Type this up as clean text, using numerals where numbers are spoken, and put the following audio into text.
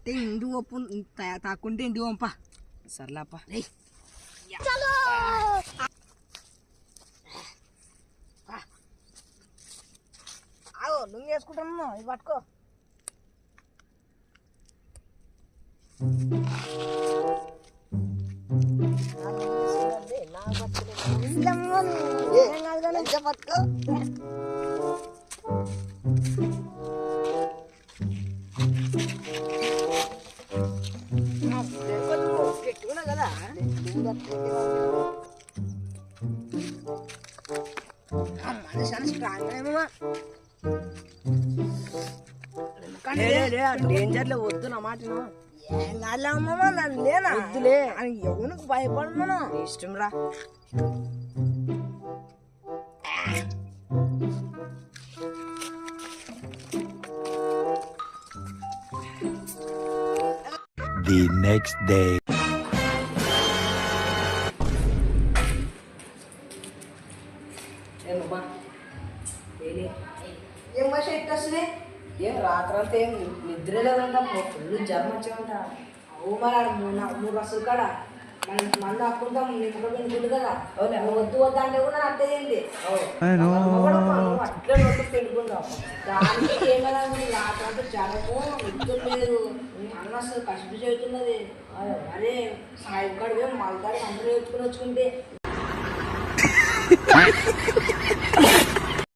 తాతే ఇంటి ఒప్పు తాకుంటే ఇంటి పంప సర్లేప్ప ఆగో నువ్వు వేసుకుంటాను ఇది పట్టుకో పట్టుకో కదా మనిషి స్ట్రాంగ్ డేంజర్లో వద్దు నా మాట ఏం కాదమ్మా నన్ను లేనా వద్దులే ఎవరికి భయపడు మనం ఇష్టం రా The next day. ఏం భాష ఎట్టొస్తుంది ఏం రాత్రంతా ఏం నిద్ర లేదంట ఫుల్ జ్వరం వచ్చామంట అవు మరి 3 బస్సులు కాడ మందు ఆపుకుంటాం నీ ముఖం పెట్టుకుంటు కదా నువ్వు వద్దు వద్దు అంటే కూడా అర్థం చేయండి అట్లే నొట్టు పెట్టుకుంటాం దానికి ఏం కదా రాత్రంతా జరము నిద్ర లేదు అన్న అసలు కష్టం చేస్తున్నది అరే సాయి కాడికి మళ్ళీ అందరూ ఎత్తుకుని వచ్చుకుంటే